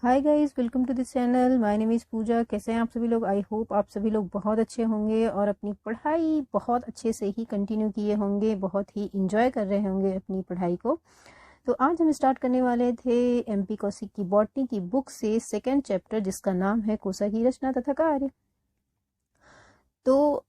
Hi guys, welcome to this channel. My name is Pooja. कैसे हैं आप सभी लोग? आई होप आप सभी लोग बहुत अच्छे होंगे और अपनी पढ़ाई बहुत अच्छे से ही कंटिन्यू किए होंगे, बहुत ही इंजॉय कर रहे होंगे अपनी पढ़ाई को। तो आज हम स्टार्ट करने वाले थे एमपी कौशिक की बॉटनी की बुक से सेकेंड चैप्टर, जिसका नाम है कोसा की रचना तथा कार्य। तो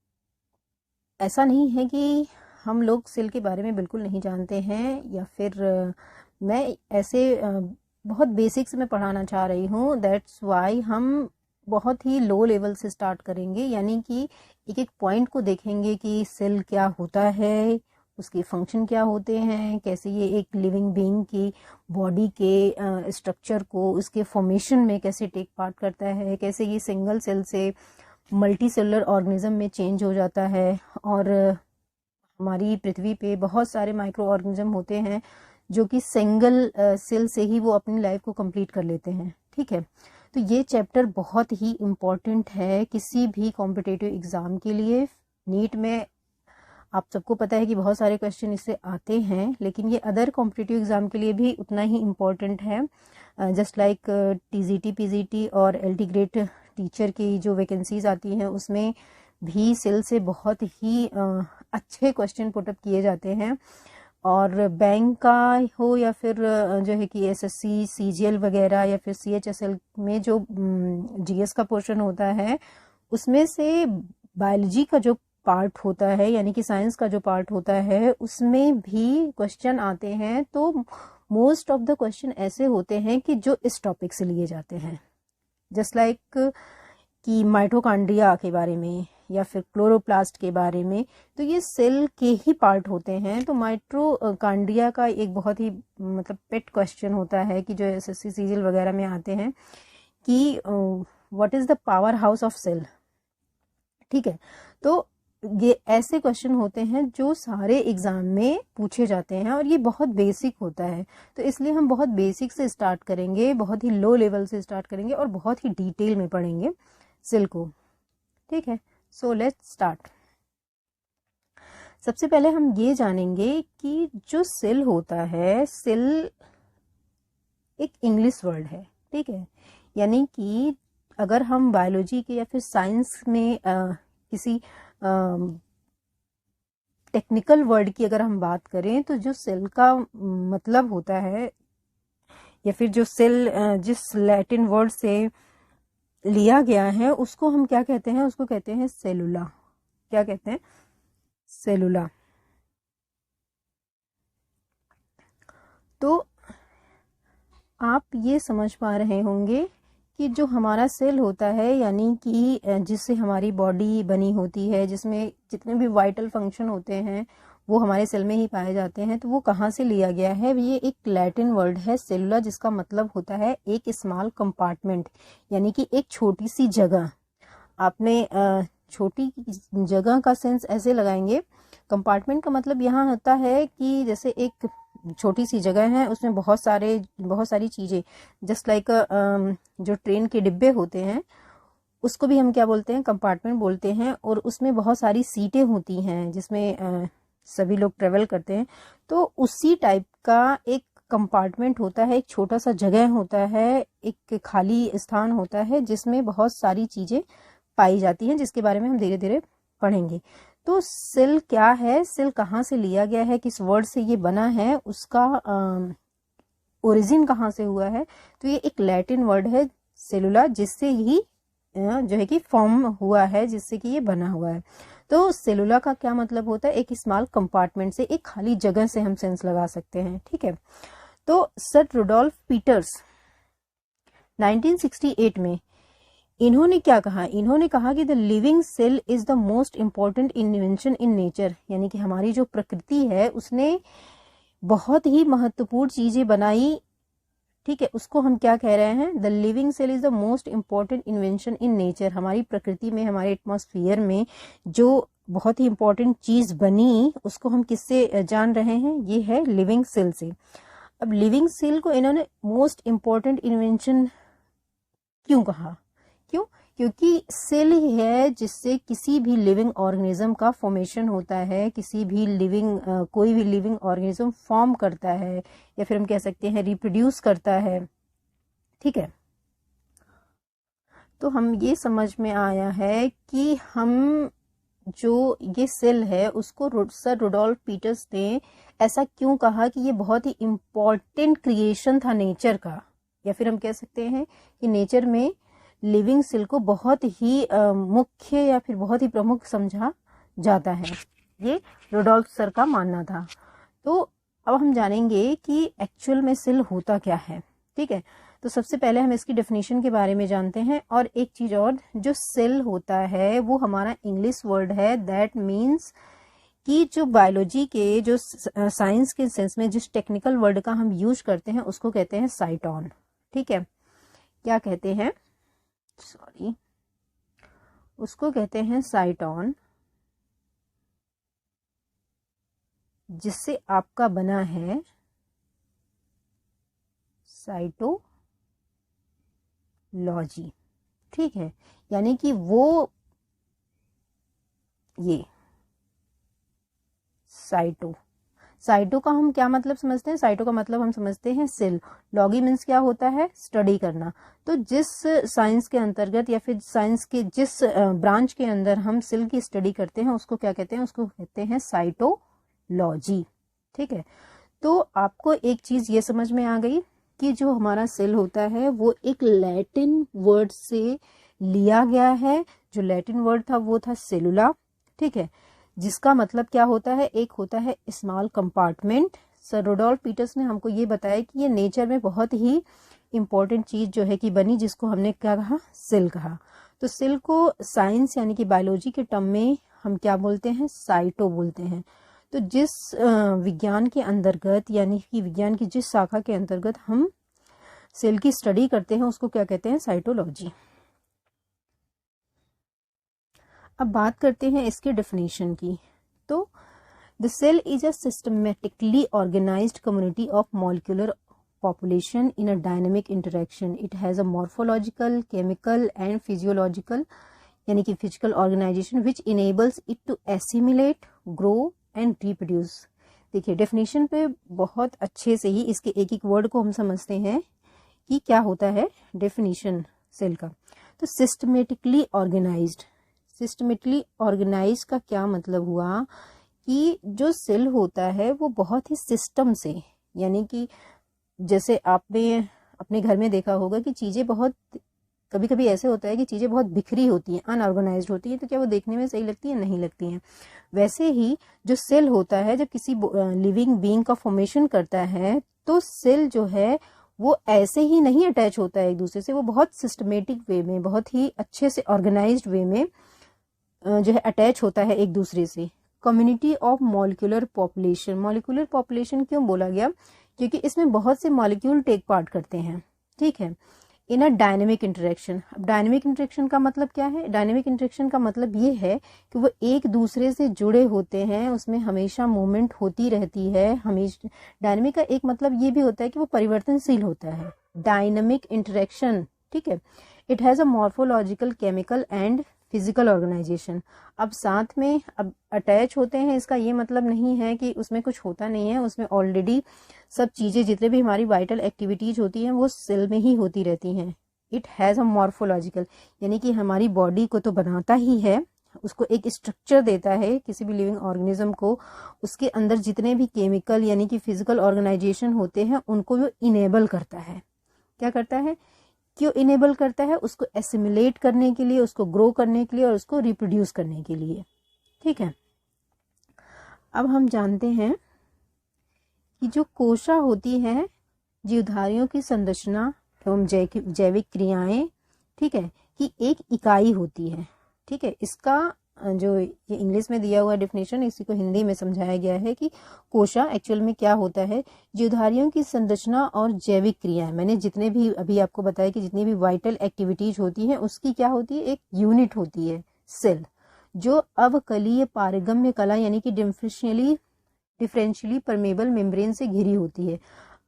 ऐसा नहीं है कि हम लोग सेल के बारे में बिल्कुल नहीं जानते हैं, या फिर मैं ऐसे बहुत बेसिक्स में पढ़ाना चाह रही हूँ। दैट्स वाई हम बहुत ही लो लेवल से स्टार्ट करेंगे, यानी कि एक एक पॉइंट को देखेंगे कि सेल क्या होता है, उसके फंक्शन क्या होते हैं, कैसे ये एक लिविंग बीइंग की बॉडी के स्ट्रक्चर को उसके फॉर्मेशन में कैसे टेक पार्ट करता है, कैसे ये सिंगल सेल से मल्टी सेलुलर ऑर्गेनिज्म में चेंज हो जाता है। और हमारी पृथ्वी पे बहुत सारे माइक्रो ऑर्गेनिज्म होते हैं जो कि सिंगल सेल से ही वो अपनी लाइफ को कंप्लीट कर लेते हैं। ठीक है, तो ये चैप्टर बहुत ही इम्पोर्टेंट है किसी भी कॉम्पिटिटिव एग्जाम के लिए। नीट में आप सबको पता है कि बहुत सारे क्वेश्चन इससे आते हैं, लेकिन ये अदर कॉम्पिटिटिव एग्जाम के लिए भी उतना ही इम्पोर्टेंट है। जस्ट लाइक टीजीटी, पीजीटी और एलटी ग्रेड टीचर की जो वैकेंसीज आती हैं उसमें भी सेल से बहुत ही अच्छे क्वेश्चन पुटअप किए जाते हैं। और बैंक का हो या फिर जो है कि एसएससी, सीजीएल वगैरह, या फिर सीएचएसएल में जो जीएस का पोर्शन होता है उसमें से बायोलॉजी का जो पार्ट होता है, यानी कि साइंस का जो पार्ट होता है, उसमें भी क्वेश्चन आते हैं। तो मोस्ट ऑफ द क्वेश्चन ऐसे होते हैं कि जो इस टॉपिक से लिए जाते हैं, जस्ट लाइक कि माइटोकॉन्ड्रिया के बारे में या फिर क्लोरोप्लास्ट के बारे में। तो ये सेल के ही पार्ट होते हैं। तो माइटोकॉन्ड्रिया का एक बहुत ही मतलब पेट क्वेश्चन होता है कि जो एसएससी, सीजीएल वगैरह में आते हैं कि what is the power house of cell. ठीक है, तो ये ऐसे क्वेश्चन होते हैं जो सारे एग्जाम में पूछे जाते हैं और ये बहुत बेसिक होता है। तो इसलिए हम बहुत बेसिक से स्टार्ट करेंगे, बहुत ही लो लेवल से स्टार्ट करेंगे और बहुत ही डिटेल में पढ़ेंगे सेल को। ठीक है, सो लेट्स स्टार्ट। सबसे पहले हम ये जानेंगे कि जो सेल होता है, सेल एक इंग्लिश वर्ड है। ठीक है, यानी कि अगर हम बायोलॉजी के या फिर साइंस में किसी टेक्निकल वर्ड की अगर हम बात करें, तो जो सेल का मतलब होता है, या फिर जो सेल जिस लैटिन वर्ड से लिया गया है, उसको हम क्या कहते हैं? उसको कहते हैं सेलुला। क्या कहते हैं? सेलुला। तो आप ये समझ पा रहे होंगे कि जो हमारा सेल होता है, यानी कि जिससे हमारी बॉडी बनी होती है, जिसमें जितने भी वाइटल फंक्शन होते हैं वो हमारे सेल में ही पाए जाते हैं, तो वो कहाँ से लिया गया है? ये एक लैटिन वर्ड है सेलुला, जिसका मतलब होता है एक स्मॉल कंपार्टमेंट, यानी कि एक छोटी सी जगह। आपने छोटी जगह का सेंस ऐसे लगाएंगे। कंपार्टमेंट का मतलब यहाँ होता है कि जैसे एक छोटी सी जगह है, उसमें बहुत सारी चीजें, जस्ट लाइक जो ट्रेन के डिब्बे होते हैं उसको भी हम क्या बोलते हैं? कंपार्टमेंट बोलते हैं। और उसमें बहुत सारी सीटें होती हैं जिसमें सभी लोग ट्रेवल करते हैं। तो उसी टाइप का एक कंपार्टमेंट होता है, एक छोटा सा जगह होता है, एक खाली स्थान होता है जिसमें बहुत सारी चीजें पाई जाती हैं, जिसके बारे में हम धीरे धीरे पढ़ेंगे। तो सेल क्या है, सेल कहाँ से लिया गया है, किस वर्ड से ये बना है, उसका ओरिजिन कहाँ से हुआ है? तो ये एक लैटिन वर्ड है सेलुला, जिससे ही जो है कि फॉर्म हुआ है, जिससे कि ये बना हुआ है। तो सेलुला का क्या मतलब होता है? एक स्मॉल कंपार्टमेंट से, एक खाली जगह से हम सेंस लगा सकते हैं। ठीक है, तो सर रुडोल्फ पीटर्स 1968 में इन्होंने क्या कहा? इन्होंने कहा कि the living cell is the most important invention in nature, यानी कि हमारी जो प्रकृति है उसने बहुत ही महत्वपूर्ण चीजें बनाई। ठीक है, उसको हम क्या कह रहे हैं? The living cell is the most important invention in nature. हमारी प्रकृति में, हमारे एटमॉस्फेयर में जो बहुत ही इंपॉर्टेंट चीज बनी, उसको हम किससे जान रहे हैं? ये है लिविंग सेल से। अब लिविंग सेल को इन्होंने मोस्ट इम्पॉर्टेंट इन्वेंशन क्यों कहा? क्यों? क्योंकि सेल ही है जिससे किसी भी लिविंग ऑर्गेनिज्म का फॉर्मेशन होता है, किसी भी कोई भी लिविंग ऑर्गेनिज्म फॉर्म करता है, या फिर हम कह सकते हैं रिप्रोड्यूस करता है। ठीक है, तो हम ये समझ में आया है कि हम जो ये सेल है उसको सर रुडोल्फ पीटर्स ने ऐसा क्यों कहा कि ये बहुत ही इम्पॉर्टेंट क्रिएशन था नेचर का, या फिर हम कह सकते हैं कि नेचर में लिविंग सेल को बहुत ही मुख्य या फिर बहुत ही प्रमुख समझा जाता है। ये रुडोल्फ सर का मानना था। तो अब हम जानेंगे कि एक्चुअल में सेल होता क्या है। ठीक है, तो सबसे पहले हम इसकी डेफिनेशन के बारे में जानते हैं। और एक चीज और, जो सेल होता है वो हमारा इंग्लिश वर्ड है, दैट मीन्स कि जो बायोलॉजी के, जो साइंस के सेंस में जिस टेक्निकल वर्ड का हम यूज करते हैं उसको कहते हैं साइटोन। ठीक है, क्या कहते हैं, सॉरी, उसको कहते हैं साइटोन, जिससे आपका बना है साइटोलॉजी। ठीक है, यानी कि वो ये साइटो का हम क्या मतलब समझते हैं, साइटो का मतलब हम समझते हैं सेल। लॉगी मीन्स क्या होता है, स्टडी करना। तो जिस साइंस के अंतर्गत या फिर साइंस के जिस ब्रांच के अंदर हम सेल की स्टडी करते हैं उसको क्या कहते हैं, उसको कहते हैं साइटोलॉजी। ठीक है, तो आपको एक चीज ये समझ में आ गई कि जो हमारा सेल होता है वो एक लैटिन वर्ड से लिया गया है। जो लैटिन वर्ड था वो था सेलुला। ठीक है, जिसका मतलब क्या होता है, एक होता है small compartment. Sir Rudolph Peters ने हमको ये बताया कि ये नेचर में बहुत ही इंपॉर्टेंट चीज जो है कि बनी, जिसको हमने क्या कहा, सेल कहा। तो सेल को साइंस यानी कि बायोलॉजी के टर्म में हम क्या बोलते हैं, साइटो बोलते हैं। तो जिस विज्ञान के अंतर्गत यानी कि विज्ञान की जिस शाखा के अंतर्गत हम सेल की स्टडी करते हैं उसको क्या कहते हैं, साइटोलॉजी। अब बात करते हैं इसके डेफिनेशन की। तो the cell is a systematically organised community of molecular population in a dynamic interaction. It has a morphological, chemical and physiological यानी कि physical organization which enables it to assimilate, grow and reproduce. देखिए definition पे बहुत अच्छे से ही इसके एक एक वर्ड को हम समझते हैं कि क्या होता है डेफिनेशन सेल का। तो सिस्टमेटिकली ऑर्गेनाइज्ड, सिस्टमेटिकली ऑर्गेनाइज का क्या मतलब हुआ कि जो सेल होता है वो बहुत ही सिस्टम से, यानी कि जैसे आपने अपने घर में देखा होगा कि चीजें बहुत, कभी कभी ऐसे होता है कि चीजें बहुत बिखरी होती हैं, अनऑर्गेनाइज्ड होती हैं, तो क्या वो देखने में सही लगती है, नहीं लगती हैं। वैसे ही जो सेल होता है जब किसी लिविंग बीइंग का फॉर्मेशन करता है तो सेल जो है वो ऐसे ही नहीं अटैच होता है एक दूसरे से, वो बहुत सिस्टमेटिक वे में, बहुत ही अच्छे से ऑर्गेनाइज्ड वे में जो है अटैच होता है एक दूसरे से। Community of molecular population, molecular population क्यों बोला गया, क्योंकि इसमें बहुत से मॉलिक्यूल टेक पार्ट करते हैं। ठीक है, इन अ डायनेमिक इंटरेक्शन। अब डायनेमिक इंटरेक्शन का मतलब क्या है, डायनेमिक इंटरेक्शन का मतलब ये है कि वो एक दूसरे से जुड़े होते हैं, उसमें हमेशा मूवमेंट होती रहती है। हमेशा डायनेमिक का एक मतलब ये भी होता है कि वो परिवर्तनशील होता है, डायनेमिक इंटरेक्शन। ठीक है, it has a morphological, chemical and physical organisation. अब साथ में अब अटैच होते हैं, इसका ये मतलब नहीं है कि उसमें कुछ होता नहीं है, उसमें ऑलरेडी सब चीजें, जितने भी हमारी वाइटल एक्टिविटीज होती हैं वो सेल में ही होती रहती हैं। इट हैज अ मॉर्फोलॉजिकल, यानी कि हमारी बॉडी को तो बनाता ही है, उसको एक स्ट्रक्चर देता है किसी भी लिविंग ऑर्गेनिज्म को। उसके अंदर जितने भी केमिकल यानी कि फिजिकल ऑर्गेनाइजेशन होते हैं उनको वो इनेबल करता है। क्या करता है, क्यों इनेबल करता है, उसको एसिमिलेट करने के लिए, उसको ग्रो करने के लिए और उसको रिप्रोड्यूस करने के लिए। ठीक है, अब हम जानते हैं कि जो कोशा होती है, जीवधारियों की संरचना एवं जैविक क्रियाएं, ठीक है, की एक इकाई होती है। ठीक है, इसका जो ये इंग्लिश में दिया हुआ डेफिनेशन, इसी को हिंदी में समझाया गया है कि कोशा एक्चुअल में क्या होता है, जीवधारियों की संरचना और जैविक क्रियाएं। मैंने जितने भी अभी आपको बताया कि जितनी भी वाइटल एक्टिविटीज होती हैं उसकी क्या होती है, एक यूनिट होती है सेल, जो अवकलीय पारगम्य कला यानी कि डिफरेंशियली परमेबल मेम्ब्रेन से घिरी होती है।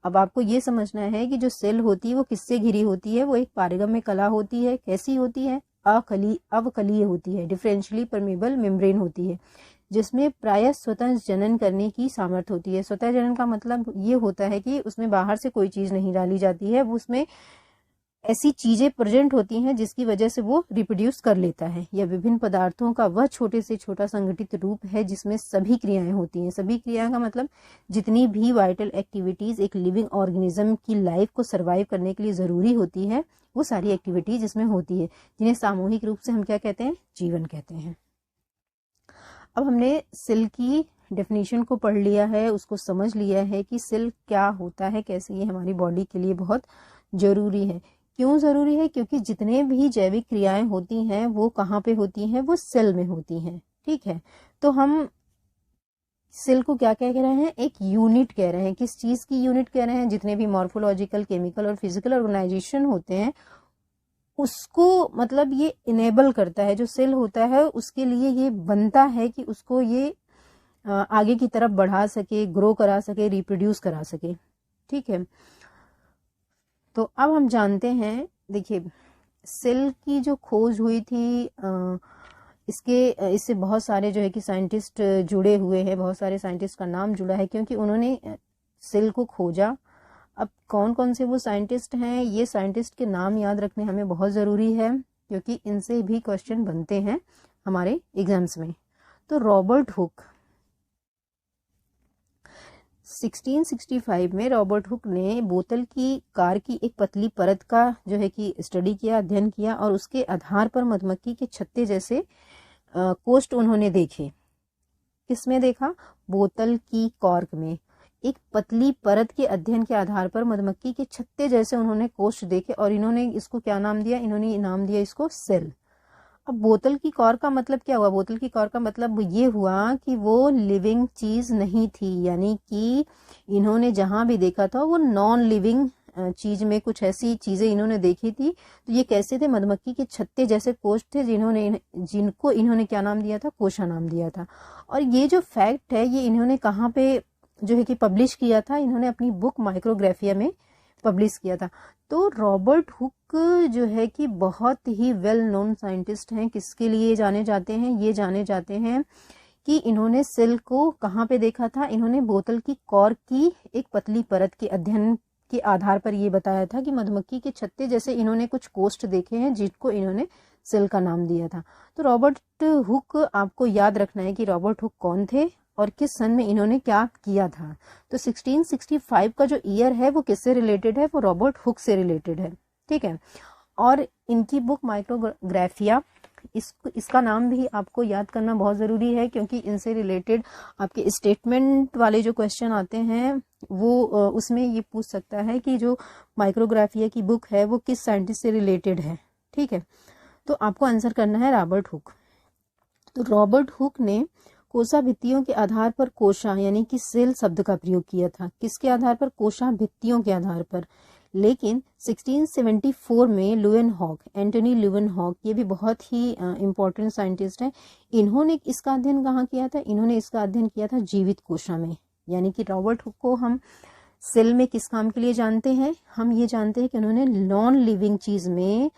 अब आपको ये समझना है कि जो सेल होती है वो किससे घिरी होती है, वो एक पारगम्य कला होती है। कैसी होती है, अवकलीय होती है, डिफरेंशियली परमेबल मेम्ब्रेन होती है, जिसमें प्रायः स्वतः जनन करने की सामर्थ्य होती है। स्वतः जनन का मतलब ये होता है कि उसमें बाहर से कोई चीज नहीं डाली जाती है, वो उसमें ऐसी चीजें प्रेजेंट होती हैं जिसकी वजह से वो रिप्रोड्यूस कर लेता है, या विभिन्न पदार्थों का वह छोटे से छोटा संगठित रूप है जिसमें सभी क्रियाएं होती हैं। सभी क्रिया का मतलब जितनी भी वाइटल एक्टिविटीज एक लिविंग ऑर्गेनिज्म की लाइफ को सरवाइव करने के लिए जरूरी होती है, वो सारी एक्टिविटीज इसमें होती है, जिन्हें सामूहिक रूप से हम क्या कहते हैं, जीवन कहते हैं। अब हमने सेल की डेफिनेशन को पढ़ लिया है, उसको समझ लिया है कि सेल क्या होता है, कैसे ये हमारी बॉडी के लिए बहुत जरूरी है। क्यों जरूरी है? क्योंकि जितने भी जैविक क्रियाएं होती हैं वो कहाँ पे होती हैं, वो सेल में होती हैं। ठीक है, तो हम सेल को क्या कह रहे हैं, एक यूनिट कह रहे हैं। किस चीज की यूनिट कह रहे हैं? जितने भी मॉर्फोलॉजिकल, केमिकल और फिजिकल ऑर्गेनाइजेशन होते हैं उसको मतलब ये इनेबल करता है। जो सेल होता है उसके लिए ये बनता है कि उसको ये आगे की तरफ बढ़ा सके, ग्रो करा सके, रिप्रोड्यूस करा सके। ठीक है, तो अब हम जानते हैं, देखिए सेल की जो खोज हुई थी इससे बहुत सारे जो है कि साइंटिस्ट जुड़े हुए हैं, बहुत सारे साइंटिस्ट का नाम जुड़ा है क्योंकि उन्होंने सेल को खोजा। अब कौन कौन से वो साइंटिस्ट हैं, ये साइंटिस्ट के नाम याद रखने हमें बहुत ज़रूरी है क्योंकि इनसे भी क्वेश्चन बनते हैं हमारे एग्जाम्स में। तो रॉबर्ट हुक, 1665 में रॉबर्ट हुक ने बोतल की कार की एक पतली परत का जो है कि स्टडी किया, अध्ययन किया और उसके आधार पर मधुमक्खी के छत्ते जैसे कोष्ठ उन्होंने देखे। किसमें देखा? बोतल की कॉर्क में। एक पतली परत के अध्ययन के आधार पर मधुमक्खी के छत्ते जैसे उन्होंने कोष्ठ देखे और इन्होंने इसको क्या नाम दिया? इन्होंने नाम दिया इसको सेल। अब बोतल की कॉर्क का मतलब क्या हुआ? बोतल की कॉर्क का मतलब ये हुआ कि वो लिविंग चीज नहीं थी, यानी कि इन्होंने जहां भी देखा था वो नॉन लिविंग चीज में कुछ ऐसी चीजें इन्होंने देखी थी। तो ये कैसे थे? मधुमक्खी के छत्ते जैसे कोष थे जिनको इन्होंने क्या नाम दिया था? कोशा नाम दिया था। और ये जो फैक्ट है ये इन्होंने कहाँ पे जो है कि पब्लिश किया था? इन्होंने अपनी बुक माइक्रोग्राफिया में पब्लिश किया था। तो रॉबर्ट हुक जो है कि बहुत ही वेल नोन साइंटिस्ट हैं। किसके लिए जाने जाते हैं? ये जाने जाते हैं कि इन्होंने सेल को कहाँ पे देखा था? इन्होंने बोतल की कॉर्क की एक पतली परत के अध्ययन के आधार पर ये बताया था कि मधुमक्खी के छत्ते जैसे इन्होंने कुछ कोष्ठ देखे हैं जिनको इन्होंने सेल का नाम दिया था। तो रॉबर्ट हुक, आपको याद रखना है कि रॉबर्ट हुक कौन थे और किस सन में इन्होंने क्या किया था। तो 1665 का जो ईयर है वो किससे रिलेटेड है? वो रॉबर्ट हुक से रिलेटेड है। ठीक है, और इनकी बुक माइक्रोग्राफिया, इसका नाम भी आपको याद करना बहुत ज़रूरी है क्योंकि इनसे रिलेटेड आपके स्टेटमेंट वाले जो क्वेश्चन आते हैं वो उसमें ये पूछ सकता है कि जो माइक्रोग्राफिया की बुक है वो किस साइंटिस्ट से रिलेटेड है। ठीक है, तो आपको आंसर करना है रॉबर्ट हुक। तो रॉबर्ट हुक ने कोशा भित्तियों के आधार पर कोशा यानी कि सेल शब्द का प्रयोग किया था। किसके आधार पर? कोशा भित्तियों के आधार पर। लेकिन 1674 में लुएनहॉक, एंटनी लुएनहॉक, ये भी बहुत ही इम्पोर्टेंट साइंटिस्ट हैं, इन्होंने इसका अध्ययन कहाँ किया था? इन्होंने इसका अध्ययन किया था जीवित कोशा में। यानी कि रॉबर्ट हुक को हम सेल में किस काम के लिए जानते हैं? हम ये जानते हैं कि उन्होंने नॉन लिविंग चीज में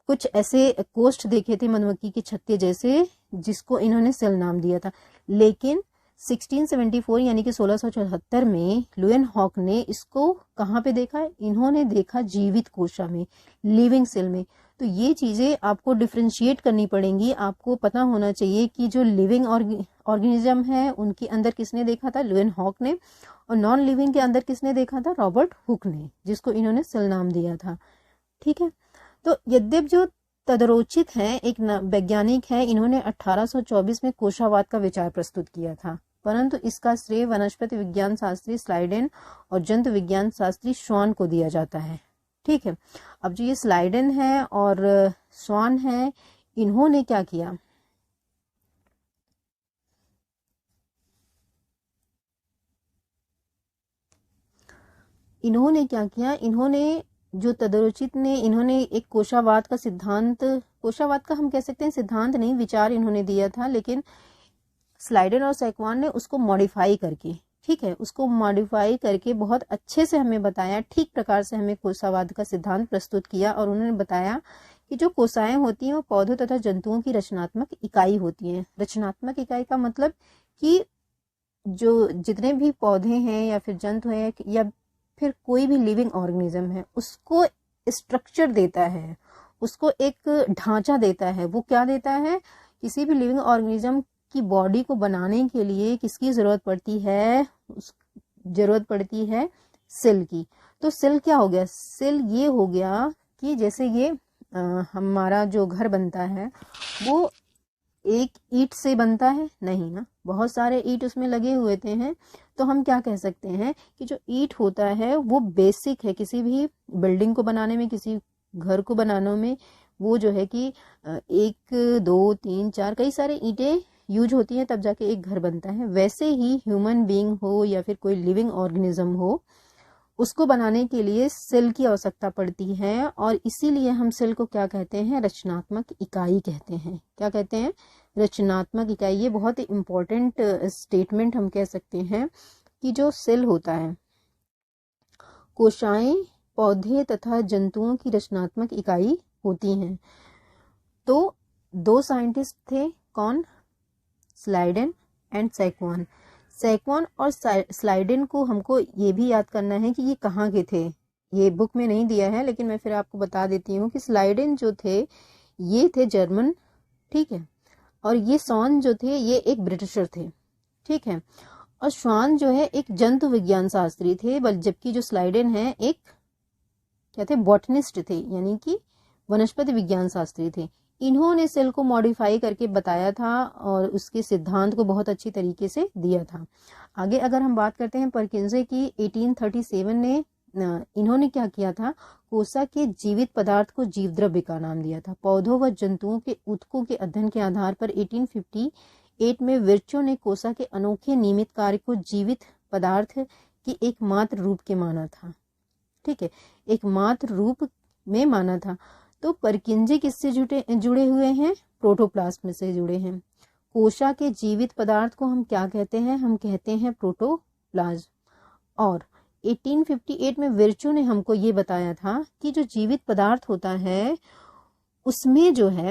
कुछ ऐसे कोष्ठ देखे थे मधुमक्खी के छत्ते जैसे जिसको इन्होंने सेल नाम दिया था। लेकिन 1674 यानी कि 1674 में लुएनहॉक ने इसको कहाँ पे देखा? इन्होंने देखा जीवित कोशा में, लिविंग सेल में। तो ये चीजें आपको डिफ्रेंशिएट करनी पड़ेंगी। आपको पता होना चाहिए कि जो लिविंग ऑर्गेनिज्म है उनके अंदर किसने देखा था? लुएनहॉक ने। और नॉन लिविंग के अंदर किसने देखा था? रॉबर्ट हुक ने, जिसको इन्होंने सेल नाम दिया था। ठीक है, तो यद्यप जो तदरोचित हैं, एक वैज्ञानिक है, इन्होंने 1824 में कोशावाद का विचार प्रस्तुत किया था, परंतु इसका श्रेय वनस्पति विज्ञान शास्त्री स्लाइडेन और जंतु विज्ञान शास्त्री श्वान को दिया जाता है। ठीक है, अब जो ये स्लाइडेन है और श्वान है, इन्होंने क्या किया? इन्होंने जो तदरुचित ने, इन्होंने एक कोशावाद का सिद्धांत, कोशावाद का हम कह सकते हैं सिद्धांत नहीं, विचार इन्होंने दिया था, लेकिन स्लाइडन और सैकवान ने उसको मॉडिफाई करके, ठीक है, उसको मॉडिफाई करके बहुत अच्छे से हमें बताया, ठीक प्रकार से हमें कोशावाद का सिद्धांत प्रस्तुत किया। और उन्होंने बताया कि जो कोशाएं होती हैं वो पौधों तथा जंतुओं की रचनात्मक इकाई होती हैं। रचनात्मक इकाई का मतलब कि जो जितने भी पौधे हैं या फिर जंतु हैं या फिर कोई भी लिविंग ऑर्गेनिज्म है, उसको स्ट्रक्चर देता है, उसको एक ढांचा देता है। वो क्या देता है? किसी भी लिविंग ऑर्गेनिज्म की बॉडी को बनाने के लिए किसकी जरूरत पड़ती है? जरूरत पड़ती है सेल की। तो सेल क्या हो गया? सेल ये हो गया कि जैसे ये हमारा जो घर बनता है वो एक ईंट से बनता है नहीं ना, बहुत सारे ईंट उसमें लगे हुए हैं। तो हम क्या कह सकते हैं कि जो ईंट होता है वो बेसिक है किसी भी बिल्डिंग को बनाने में, किसी घर को बनाने में। वो जो है कि 1 2 3 4 कई सारे ईंटें यूज होती हैं, तब जाके एक घर बनता है। वैसे ही ह्यूमन बीइंग हो या फिर कोई लिविंग ऑर्गेनिज्म हो, उसको बनाने के लिए सेल की आवश्यकता पड़ती है। और इसीलिए हम सेल को क्या कहते हैं? रचनात्मक इकाई कहते हैं। क्या कहते हैं? रचनात्मक इकाई। ये बहुत ही इम्पोर्टेंट स्टेटमेंट हम कह सकते हैं कि जो सेल होता है, कोशिकाएं पौधे तथा जंतुओं की रचनात्मक इकाई होती हैं। तो 2 साइंटिस्ट थे, कौन? Schleiden and सैकवान। सैकवान और स्लाइडेन को हमको ये भी याद करना है कि ये कहाँ के थे। ये बुक में नहीं दिया है, लेकिन मैं फिर आपको बता देती हूँ कि स्लाइडेन जो थे ये थे जर्मन, ठीक है, और ये स्वान जो थे ये एक ब्रिटिशर थे, ठीक है। और स्वान जो है एक जंतु विज्ञान शास्त्री थे, जबकि जो स्लाइडेन है एक क्या थे? बॉटनिस्ट थे, यानी कि वनस्पति विज्ञान शास्त्री थे। इन्होंने सेल को मॉडिफाई करके बताया था और उसके सिद्धांत को बहुत अच्छी तरीके से दिया था। आगे अगर हम बात करते हैं परकिंजे की, 1837 ने इन्होंने क्या किया था? कोसा के जीवित पदार्थ को जीवद्रव्य का नाम दिया था। पौधों व जंतुओं के ऊतकों के अध्ययन के आधार पर 1858 में विर्चो ने कोसा के अनोखे नियमित कार्य को जीवित पदार्थ के एकमात्र रूप के माना था, ठीक है, एकमात्र रूप में माना था। तो परकिंजे किससे जुड़े हुए हैं? प्रोटोप्लाज्म से जुड़े हैं। कोशा के जीवित पदार्थ को हम क्या कहते हैं? हम कहते हैं प्रोटोप्लाज्म। और 1858 में विर्चो ने हमको ये बताया था कि जो जीवित पदार्थ होता है उसमें जो है,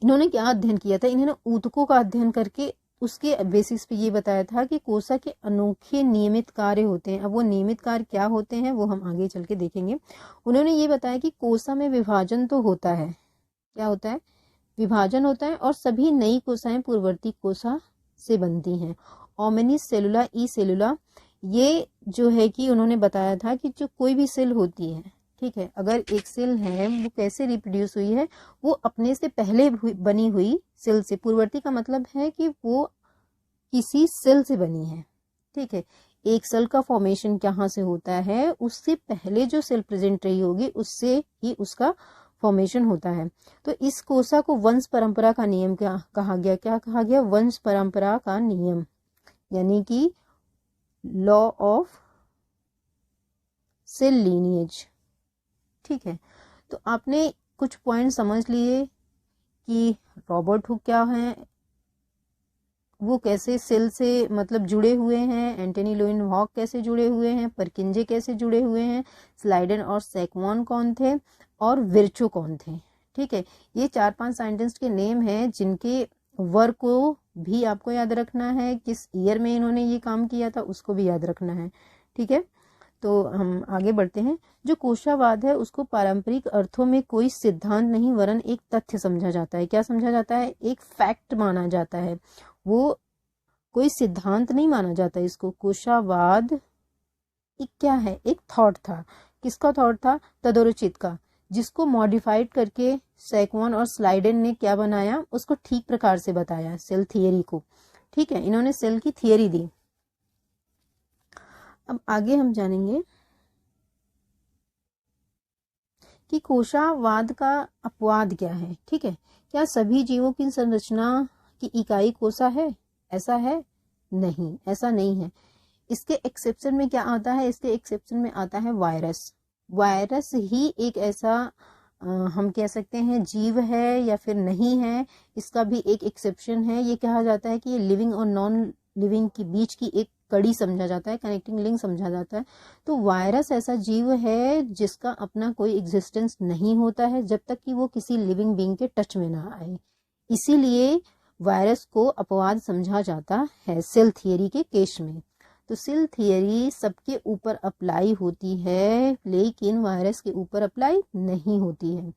इन्होंने क्या अध्ययन किया था? इन्होंने ऊतकों का अध्ययन करके उसके बेसिस पे ये बताया था कि कोसा के अनोखे नियमित कार्य होते हैं। अब वो नियमित कार्य क्या होते हैं वो हम आगे चल के देखेंगे। उन्होंने ये बताया कि कोसा में विभाजन तो होता है, क्या होता है? विभाजन होता है, और सभी नई कोसाएं पूर्ववर्ती कोसा से बनती हैं। ओमेनिस सेलुला ई सेलुला, ये जो है कि उन्होंने बताया था कि जो कोई भी सेल होती है, ठीक है, अगर एक सेल है वो कैसे रिप्रोड्यूस हुई है? वो अपने से पहले बनी हुई सेल से। पूर्ववर्ती का मतलब है कि वो किसी सेल से बनी है, ठीक है। एक सेल का फॉर्मेशन कहाँ से होता है? उससे पहले जो सेल प्रेजेंट रही होगी उससे ही उसका फॉर्मेशन होता है। तो इस कोसा को वंश परंपरा का नियम क्या कहा गया? क्या कहा गया? वंश परंपरा का नियम, यानी कि लॉ ऑफ सेल लीनिएज, ठीक है। तो आपने कुछ पॉइंट समझ लिए कि रॉबर्ट हुक क्या है, वो कैसे सेल से मतलब जुड़े हुए हैं, एंटनी लोइनहॉक कैसे जुड़े हुए हैं, परकिंजे कैसे जुड़े हुए हैं, स्लाइडेन और सैकवान कौन थे, और विर्चो कौन थे, ठीक है। ये 4-5 साइंटिस्ट के नेम हैं जिनके वर्क को भी आपको याद रखना है, किस ईयर में इन्होंने ये काम किया था उसको भी याद रखना है, ठीक है। तो हम आगे बढ़ते हैं। जो कोशावाद है उसको पारंपरिक अर्थों में कोई सिद्धांत नहीं वरन एक तथ्य समझा जाता है। क्या समझा जाता है? एक फैक्ट माना जाता है, वो कोई सिद्धांत नहीं माना जाता इसको। कोशावाद एक क्या है? एक थॉट था। किसका थॉट था? तदोरचित का, जिसको मॉडिफाइड करके सैकवान और स्लाइडेन ने क्या बनाया? उसको ठीक प्रकार से बताया, सेल थियरी को, ठीक है। इन्होंने सेल की थियरी दी। अब आगे हम जानेंगे कि कोशावाद का अपवाद क्या है, ठीक है। क्या सभी जीवों की संरचना की इकाई कोसा है? ऐसा है? नहीं, ऐसा नहीं है। इसके एक्सेप्शन में क्या आता है? इसके एक्सेप्शन में आता है वायरस। वायरस ही एक ऐसा हम कह सकते हैं जीव है या फिर नहीं है, इसका भी एक एक्सेप्शन है। ये कहा जाता है कि ये लिविंग और नॉन लिविंग के बीच की एक कड़ी समझा जाता है, कनेक्टिंग लिंक समझा जाता है। तो वायरस ऐसा जीव है जिसका अपना कोई एग्जिस्टेंस नहीं होता है जब तक कि वो किसी लिविंग बीइंग के टच में ना आए। इसीलिए वायरस को अपवाद समझा जाता है सेल थियरी के केस में। तो सेल थियरी सबके ऊपर अप्लाई होती है, लेकिन वायरस के ऊपर अप्लाई नहीं होती है।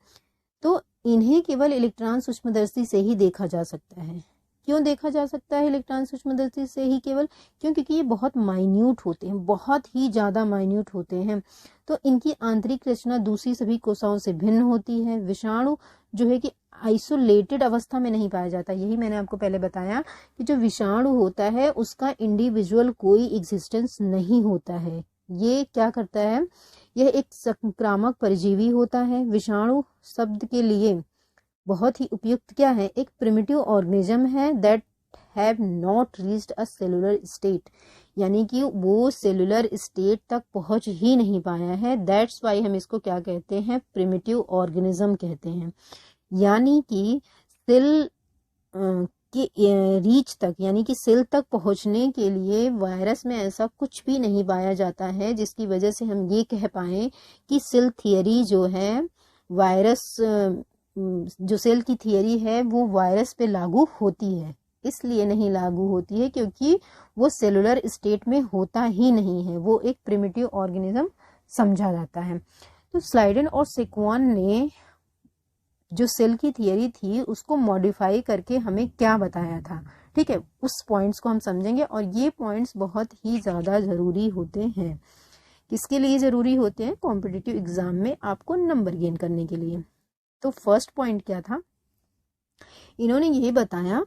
तो इन्हें केवल इलेक्ट्रॉन सूक्ष्मदर्शी से ही देखा जा सकता है। क्यों देखा जा सकता है इलेक्ट्रॉन सूक्ष्मदर्शी से ही केवल? क्योंकि ये बहुत माइन्यूट होते हैं, बहुत ही ज़्यादा माइन्यूट होते हैं। तो इनकी आंतरिक रचना दूसरी सभी कोशिकाओं से भिन्न होती है। विषाणु जो है कि आइसोलेटेड अवस्था में नहीं पाया जाता। यही मैंने आपको पहले बताया कि जो विषाणु होता है उसका इंडिविजुअल कोई एग्जिस्टेंस नहीं होता है। ये क्या करता है? यह एक संक्रामक परजीवी होता है। विषाणु शब्द के लिए बहुत ही उपयुक्त क्या है? एक प्रिमिटिव ऑर्गेनिज्म है that have not reached a cellular state, यानी कि वो सेलुलर स्टेट तक पहुंच ही नहीं पाया है। दैट्स वाई हम इसको क्या कहते हैं? प्रिमिटिव ऑर्गेनिज्म कहते हैं। यानी कि सेल के रीच तक, यानी कि सेल तक पहुंचने के लिए वायरस में ऐसा कुछ भी नहीं पाया जाता है जिसकी वजह से हम ये कह पाए कि सेल थियरी जो है, वायरस जो सेल की थियरी है वो वायरस पे लागू होती है। इसलिए नहीं लागू होती है क्योंकि वो सेलुलर स्टेट में होता ही नहीं है, वो एक प्रिमिटिव ऑर्गेनिज्म समझा जाता है। तो स्लाइडेन और सेक्वान ने जो सेल की थियरी थी उसको मॉडिफाई करके हमें क्या बताया था, ठीक है, उस पॉइंट्स को हम समझेंगे। और ये पॉइंट्स बहुत ही ज़्यादा ज़रूरी होते हैं। किसके लिए ज़रूरी होते हैं? कॉम्पिटिटिव एग्जाम में आपको नंबर गेन करने के लिए। तो फर्स्ट पॉइंट क्या था? इन्होंने ये बताया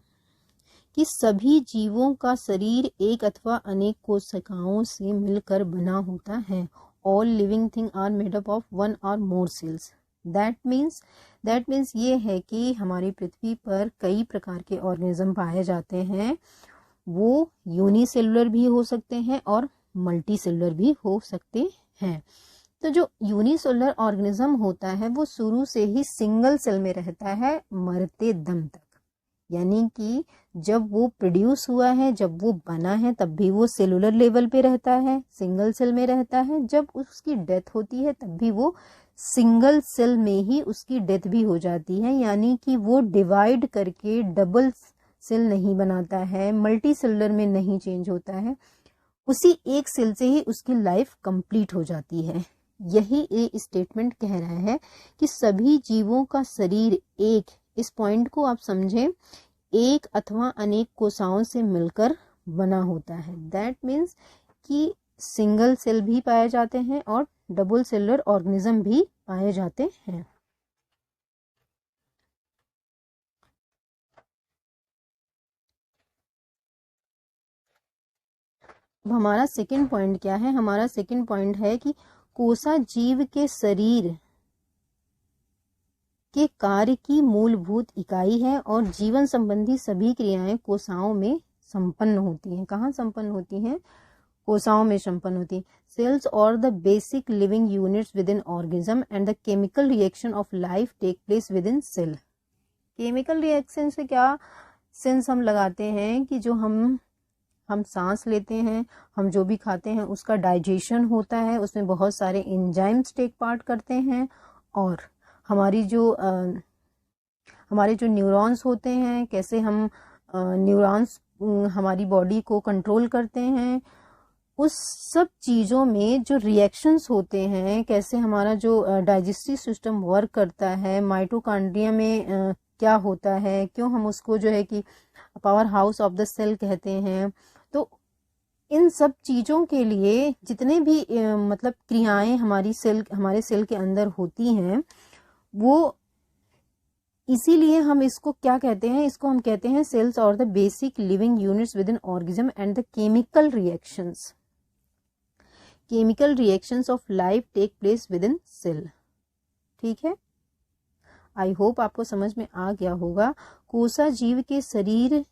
कि सभी जीवों का शरीर एक अथवा अनेक कोशिकाओं से मिलकर बना होता है। All living thing are made up of one or more sales. That means ये है कि हमारी पृथ्वी पर कई प्रकार के ऑर्गेनिज्म पाए जाते हैं। वो यूनिसेलुलर भी हो सकते हैं और मल्टी सेलुलर भी हो सकते हैं। तो जो यूनिसेलुलर ऑर्गेनिज्म होता है वो शुरू से ही सिंगल सेल में रहता है मरते दम तक। यानी कि जब वो प्रोड्यूस हुआ है, जब वो बना है, तब भी वो सेलुलर लेवल पे रहता है, सिंगल सेल में रहता है। जब उसकी डेथ होती है तब भी वो सिंगल सेल में ही उसकी डेथ भी हो जाती है। यानी कि वो डिवाइड करके डबल सेल नहीं बनाता है, मल्टी सेलुलर में नहीं चेंज होता है। उसी एक सेल से ही उसकी लाइफ कंप्लीट हो जाती है। यही ये स्टेटमेंट कह रहा है कि सभी जीवों का शरीर एक, इस पॉइंट को आप समझें, एक अथवा अनेक कोशिकाओं से मिलकर बना होता है। दैट मीन्स कि सिंगल सेल भी पाए जाते हैं और डबल सेलुलर ऑर्गेनिज्म भी पाए जाते हैं। अब हमारा सेकंड पॉइंट क्या है? हमारा सेकंड पॉइंट है कि कोशिका जीव के शरीर के कार्य की मूलभूत इकाई है और जीवन संबंधी सभी क्रियाएं कोशिकाओं में संपन्न होती हैं। कहाँ संपन्न होती हैं? कोशिकाओं में संपन्न होती है। Cells are the basic living units within organism and the chemical reaction of life take place within cell. Chemical reaction से क्या सेंस हम लगाते हैं कि जो हम सांस लेते हैं, हम जो भी खाते हैं उसका डाइजेशन होता है, उसमें बहुत सारे एंजाइम्स टेक पार्ट करते हैं। और हमारे जो न्यूरॉन्स होते हैं, कैसे हम न्यूरॉन्स हमारी बॉडी को कंट्रोल करते हैं, उस सब चीज़ों में जो रिएक्शंस होते हैं, कैसे हमारा जो डाइजेस्टिव सिस्टम वर्क करता है, माइटोकॉन्ड्रिया में क्या होता है, क्यों हम उसको जो है कि power house of the cell कहते हैं। तो इन सब चीज़ों के लिए जितने भी मतलब क्रियाएं हमारे सेल के अंदर होती हैं, वो इसीलिए हम इसको क्या कहते हैं? इसको हम कहते हैं cells are the basic living units within organism and the chemical reactions of life take place within cell. ठीक है, आई होप आपको समझ में आ गया होगा। कोशिका जीव के शरीर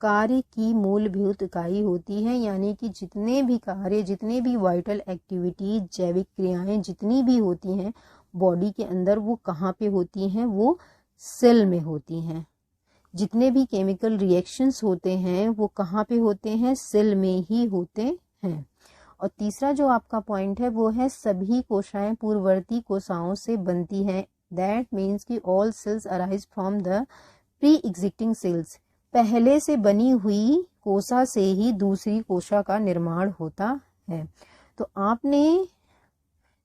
कार्य की मूलभूत इकाई होती है। यानी कि जितने भी कार्य, जितने भी वाइटल एक्टिविटी, जैविक क्रियाएं जितनी भी होती हैं बॉडी के अंदर, वो कहाँ पे होती हैं? वो सेल में होती हैं। जितने भी केमिकल रिएक्शंस होते हैं वो कहाँ पे होते हैं? सेल में ही होते हैं। और तीसरा जो आपका पॉइंट है वो है सभी कोशिकाएं पूर्ववर्ती कोशिकाओं से बनती हैं। दैट मीन्स कि all cells arise from the pre existing cells. पहले से बनी हुई कोसा से ही दूसरी कोशा का निर्माण होता है। तो आपने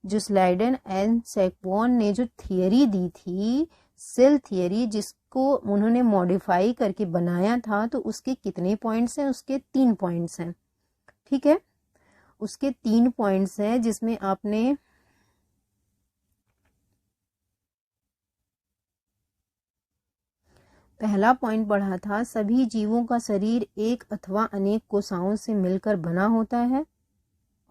जो स्लाइडन एंड सैकबॉर्न ने जो थियरी दी थी, सेल थियरी, जिसको उन्होंने मॉडिफाई करके बनाया था, तो उसके कितने पॉइंट्स हैं? उसके 3 पॉइंट्स हैं। ठीक है, उसके 3 पॉइंट्स हैं, जिसमें आपने पहला पॉइंट पढ़ा था, सभी जीवों का शरीर एक अथवा अनेक कोशिकाओं से मिलकर बना होता है।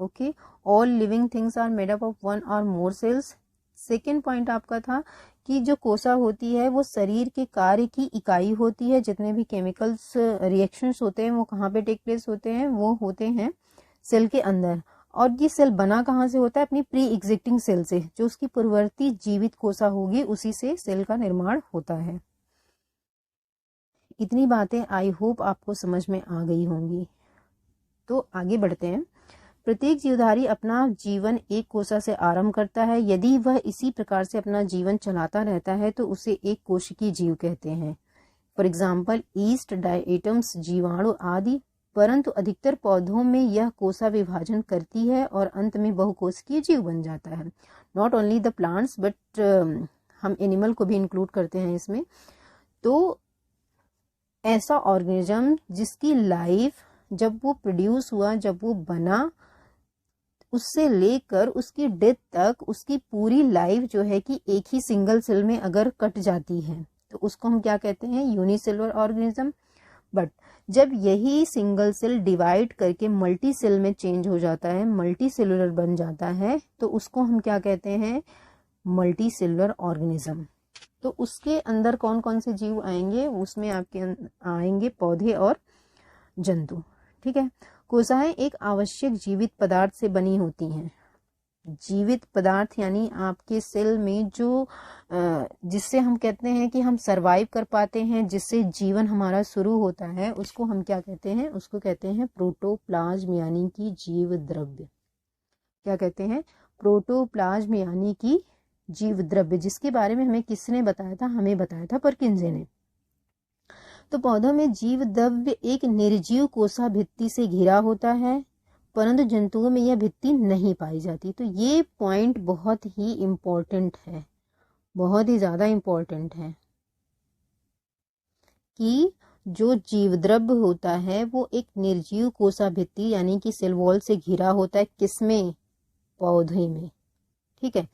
Okay, all living things are made up of 1 or more sales. Second point आपका था कि जो कोशिका होती है वो शरीर के कार्य की इकाई होती है। जितने भी केमिकल्स रिएक्शंस होते हैं वो कहाँ पे टेक प्लेस होते हैं? वो होते हैं सेल के अंदर। और ये सेल बना कहाँ से होता है? अपनी प्री एग्जिस्टिंग सेल से। जो उसकी पूर्ववर्ती जीवित कोशिका होगी उसी से सेल का निर्माण होता है। इतनी बातें आई होप आपको समझ में आ गई होंगी। तो आगे बढ़ते हैं। प्रत्येक जीवधारी अपना जीवन एक कोशिका से आरंभ करता है। यदि वह इसी प्रकार से अपना जीवन चलाता रहता है तो उसे एक कोशिकीय जीव कहते हैं। फॉर एग्जाम्पल ईस्ट, डायटम्स, जीवाणु आदि। परंतु अधिकतर पौधों में यह कोशिका विभाजन करती है और अंत में बहुकोशिकीय जीव बन जाता है। Not only the plants but हम एनिमल को भी इंक्लूड करते हैं इसमें। तो ऐसा ऑर्गेनिज्म जिसकी लाइफ जब वो प्रोड्यूस हुआ, जब वो बना, उससे लेकर उसकी डेथ तक उसकी पूरी लाइफ जो है कि एक ही सिंगल सेल में अगर कट जाती है तो उसको हम क्या कहते हैं? Unicellular organism. बट जब यही सिंगल सेल डिवाइड करके मल्टी सेल में चेंज हो जाता है, मल्टी सेलुलर बन जाता है, तो उसको हम क्या कहते हैं? Multi cellular organism. तो उसके अंदर कौन कौन से जीव आएंगे? उसमें आपके आएंगे पौधे और जंतु। ठीक है, कोशिकाएं एक आवश्यक जीवित पदार्थ से बनी होती हैं। जीवित पदार्थ यानी आपके सेल में जो जिससे हम कहते हैं कि हम सरवाइव कर पाते हैं, जिससे जीवन हमारा शुरू होता है, उसको हम क्या कहते हैं? उसको कहते हैं प्रोटोप्लाज्म यानी कि जीव द्रव्य। क्या कहते हैं? प्रोटोप्लाज्म यानी कि जीव द्रव्य, जिसके बारे में हमें किसने बताया था? हमें बताया था परकिंजे ने। तो पौधों में जीव द्रव्य एक निर्जीव कोशिका भित्ति से घिरा होता है, परंतु जंतुओं में यह भित्ति नहीं पाई जाती। तो ये पॉइंट बहुत ही इम्पोर्टेंट है, बहुत ही ज्यादा इम्पोर्टेंट है कि जो जीव द्रव्य होता है वो एक निर्जीव कोशिका भित्ति यानी कि सेल वॉल से घिरा होता है। किसमें? पौधे में। ठीक है,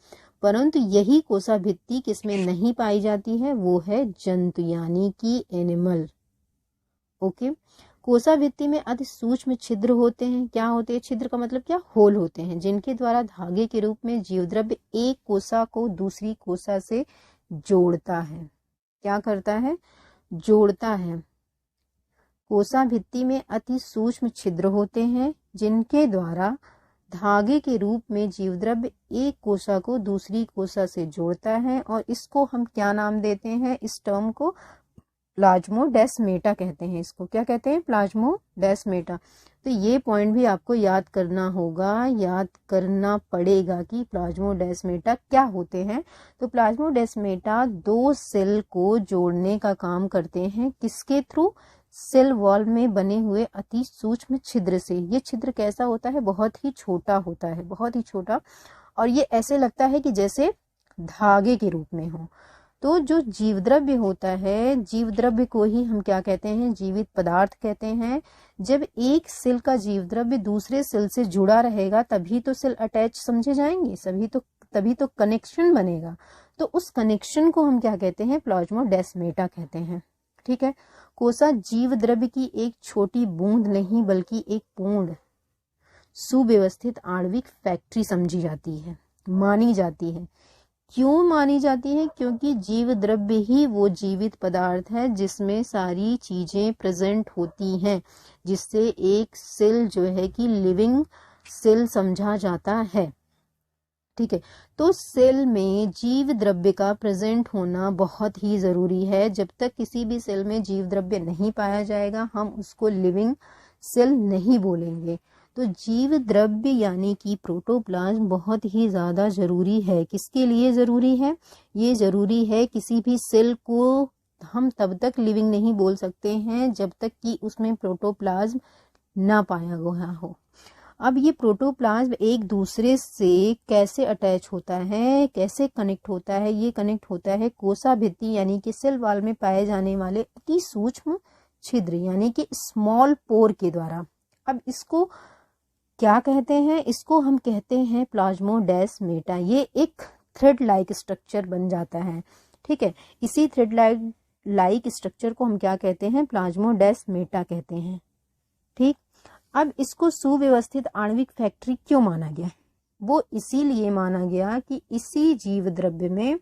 परंतु यही कोशिका भित्ति किसमें नहीं पाई जाती है? वो है जंतु यानी कि एनिमल। ओके, कोशिका भित्ति में अति सूक्ष्म छिद्र होते हैं। क्या होते हैं? छिद्र का मतलब क्या? होल होते हैं, जिनके द्वारा धागे के रूप में जीवद्रव्य एक कोशिका को दूसरी कोशिका से जोड़ता है। क्या करता है? जोड़ता है। कोशिका भित्ति में अति सूक्ष्म छिद्र होते हैं, जिनके द्वारा धागे के रूप में जीवद्रव्य एक कोशिका को दूसरी कोशिका से जोड़ता है। और इसको हम क्या नाम देते हैं? इस टर्म को प्लाज्मोडेस्मेटा कहते हैं। इसको क्या कहते हैं? प्लाज्मोडेस्मेटा। तो ये पॉइंट भी आपको याद करना होगा, याद करना पड़ेगा कि प्लाज्मोडेस्मेटा क्या होते हैं। तो प्लाज्मोडेस्मेटा 2 सेल को जोड़ने का काम करते हैं। किसके थ्रू? सेल वॉल में बने हुए अति सूक्ष्म छिद्र से। ये छिद्र कैसा होता है? बहुत ही छोटा होता है, बहुत ही छोटा, और ये ऐसे लगता है कि जैसे धागे के रूप में हो। तो जो जीवद्रव्य होता है, जीवद्रव्य को ही हम क्या कहते हैं? जीवित पदार्थ कहते हैं। जब एक सेल का जीवद्रव्य दूसरे सेल से जुड़ा रहेगा तभी तो सेल अटैच समझे जाएंगे, तभी तो कनेक्शन बनेगा। तो उस कनेक्शन को हम क्या कहते हैं? प्लाज्मोडेस्मेटा कहते हैं। ठीक है, कोशिका जीवद्रव्य की एक छोटी बूंद नहीं बल्कि एक पूर्ण सुव्यवस्थित आणविक फैक्ट्री समझी जाती है, मानी जाती है। क्यों मानी जाती है? क्योंकि जीव द्रव्य ही वो जीवित पदार्थ है जिसमें सारी चीजें प्रेजेंट होती हैं, जिससे एक सेल जो है कि लिविंग सेल समझा जाता है। ठीक है, तो सेल में जीव द्रव्य का प्रेजेंट होना बहुत ही जरूरी है। जब तक किसी भी सेल में जीव द्रव्य नहीं पाया जाएगा हम उसको लिविंग सेल नहीं बोलेंगे। तो जीव द्रव्य यानी कि प्रोटोप्लाज्म बहुत ही ज़्यादा ज़रूरी है। किसके लिए ज़रूरी है? ये ज़रूरी है किसी भी सेल को हम तब तक लिविंग नहीं बोल सकते हैं जब तक कि उसमें प्रोटोप्लाज्म ना पाया गया हो। अब ये प्रोटोप्लाज्म एक दूसरे से कैसे अटैच होता है, कैसे कनेक्ट होता है? ये कनेक्ट होता है कोसा भित्ति यानी कि सेल वॉल में पाए जाने वाले अति सूक्ष्म छिद्र यानी कि स्मॉल पोर के द्वारा। अब इसको क्या कहते हैं? इसको हम कहते हैं प्लाज्मोडेस्माटा। ये एक थ्रेड लाइक स्ट्रक्चर बन जाता है, ठीक है। इसी थ्रेड लाइक स्ट्रक्चर को हम क्या कहते हैं? प्लाज्मोडेस्माटा कहते हैं, ठीक। अब इसको सुव्यवस्थित आणविक फैक्ट्री क्यों माना गया? वो इसीलिए माना गया कि इसी जीव द्रव्य में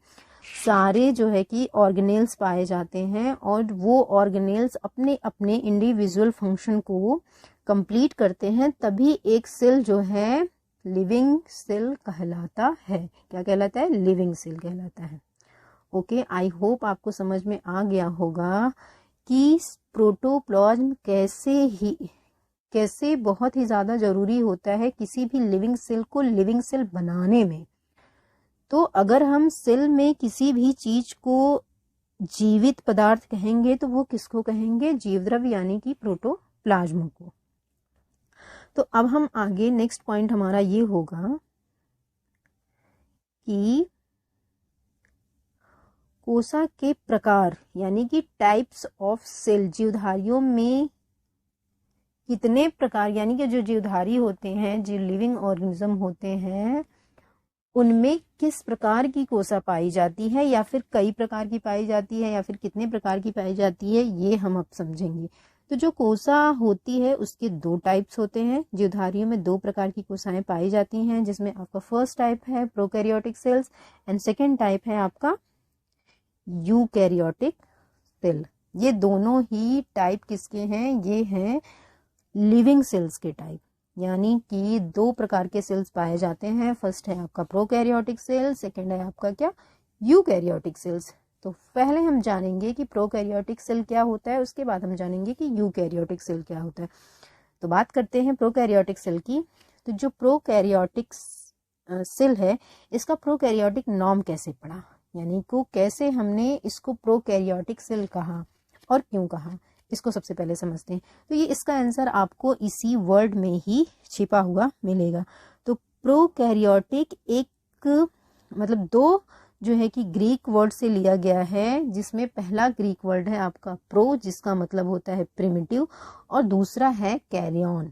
सारे जो है कि ऑर्गेनेल्स पाए जाते हैं और वो ऑर्गेनेल्स अपने अपने इंडिविजुअल फंक्शन को कंप्लीट करते हैं, तभी एक सेल जो है लिविंग सेल कहलाता है। क्या कहलाता है? लिविंग सेल कहलाता है। ओके, आई होप आपको समझ में आ गया होगा कि प्रोटोप्लाज्म कैसे बहुत ही ज़्यादा ज़रूरी होता है किसी भी लिविंग सेल को लिविंग सेल बनाने में। तो अगर हम सेल में किसी भी चीज को जीवित पदार्थ कहेंगे तो वो किसको कहेंगे? जीवद्रव्य यानी कि प्रोटोप्लाज्म को। तो अब हम आगे नेक्स्ट पॉइंट हमारा ये होगा कि कोसा के प्रकार यानी कि टाइप्स ऑफ सेल, जीवधारियों में कितने प्रकार, यानी कि जो जीवधारी होते हैं, जो लिविंग ऑर्गेनिज्म होते हैं, उनमें किस प्रकार की कोसा पाई जाती है, या फिर कई प्रकार की पाई जाती है, या फिर कितने प्रकार की पाई जाती है, ये हम अब समझेंगे। तो जो कोसा होती है उसके दो टाइप्स होते हैं। जीवधारियों में दो प्रकार की कोसाएं पाई जाती हैं, जिसमें आपका फर्स्ट टाइप है prokaryotic cells and second type है आपका यूकैरियोटिक सेल। ये दोनों ही टाइप किसके हैं? ये हैं लिविंग सेल्स के टाइप, यानी कि दो प्रकार के सेल्स पाए जाते हैं। फर्स्ट है आपका प्रोकैरियोटिक सेल, सेकंड है आपका क्या? Eukaryotic cells. तो पहले हम जानेंगे कि प्रोकैरियोटिक सेल क्या होता है, उसके बाद हम जानेंगे कि यूकैरियोटिक सेल क्या होता है। तो बात करते हैं प्रोकैरियोटिक सेल की। तो जो प्रोकैरियोटिक सेल है, इसका प्रोकैरियोटिक नाम कैसे पड़ा, यानी को कैसे हमने इसको प्रोकैरियोटिक सेल कहा और क्यों कहा, इसको सबसे पहले समझते हैं। तो ये इसका आंसर आपको इसी वर्ड में ही छिपा हुआ मिलेगा। तो प्रोकैरियोटिक एक मतलब दो जो है कि ग्रीक वर्ड से लिया गया है, जिसमें पहला ग्रीक वर्ड है आपका प्रो, जिसका मतलब होता है प्रिमिटिव, और दूसरा है कैरियन।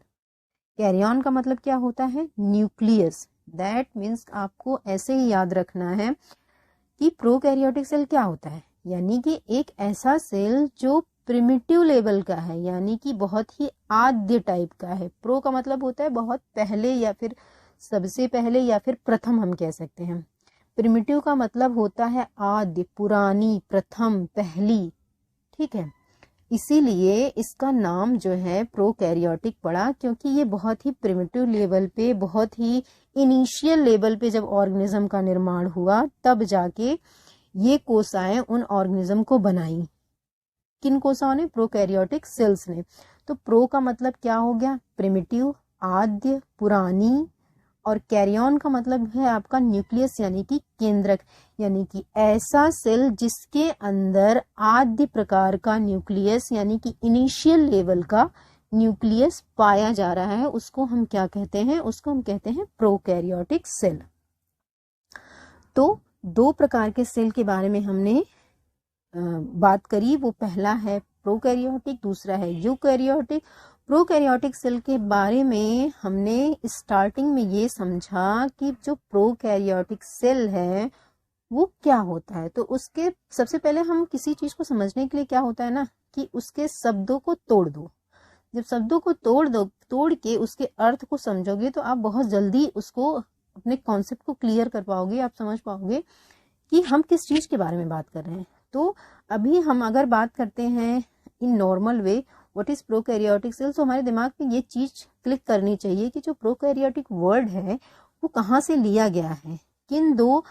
कैरियन का मतलब क्या होता है? न्यूक्लियस। दैट मीन्स आपको ऐसे ही याद रखना है कि प्रोकैरियोटिक सेल क्या होता है, यानी कि एक ऐसा सेल जो प्रिमिटिव लेवल का है, यानी कि बहुत ही आद्य टाइप का है। प्रो का मतलब होता है बहुत पहले या फिर सबसे पहले या फिर प्रथम हम कह सकते हैं। प्रिमिटिव का मतलब होता है आद्य, पुरानी, प्रथम, पहली, ठीक है। इसीलिए इसका नाम जो है प्रोकैरियोटिक पड़ा, क्योंकि ये बहुत ही प्रिमिटिव लेवल पे, बहुत ही इनिशियल लेवल पे जब ऑर्गेनिज्म का निर्माण हुआ, तब जाके ये कोशिकाएं उन ऑर्गेनिज्म को बनाई। किन कोशिकाओं ने? प्रोकैरियोटिक सेल्स ने। तो प्रो का मतलब क्या हो गया? प्रिमिटिव, आद्य, पुरानी, और कैरियन का मतलब है आपका न्यूक्लियस यानी कि केंद्रक, यानी कि ऐसा सेल जिसके अंदर आद्य प्रकार का न्यूक्लियस यानी कि इनिशियल लेवल का न्यूक्लियस पाया जा रहा है, उसको हम क्या कहते हैं? उसको हम कहते हैं प्रोकैरियोटिक सेल। तो दो प्रकार के सेल के बारे में हमने बात करी। वो पहला है प्रोकैरियोटिक, दूसरा है यूकैरियोटिक। प्रोकैरियोटिक सेल के बारे में हमने स्टार्टिंग में ये समझा कि जो प्रोकैरियोटिक सेल है वो क्या होता है। तो उसके सबसे पहले हम किसी चीज को समझने के लिए क्या होता है ना, कि उसके शब्दों को तोड़ दो। जब शब्दों को तोड़ के उसके अर्थ को समझोगे तो आप बहुत जल्दी उसको अपने कॉन्सेप्ट को क्लियर कर पाओगे, आप समझ पाओगे कि हम किस चीज के बारे में बात कर रहे हैं। तो अभी हम अगर बात करते हैं in normal way what is prokaryotic cell, तो हमारे दिमाग में ये चीज क्लिक करनी चाहिए कि जो प्रोकैरियोटिक वर्ड है वो कहाँ से लिया गया है, किन दो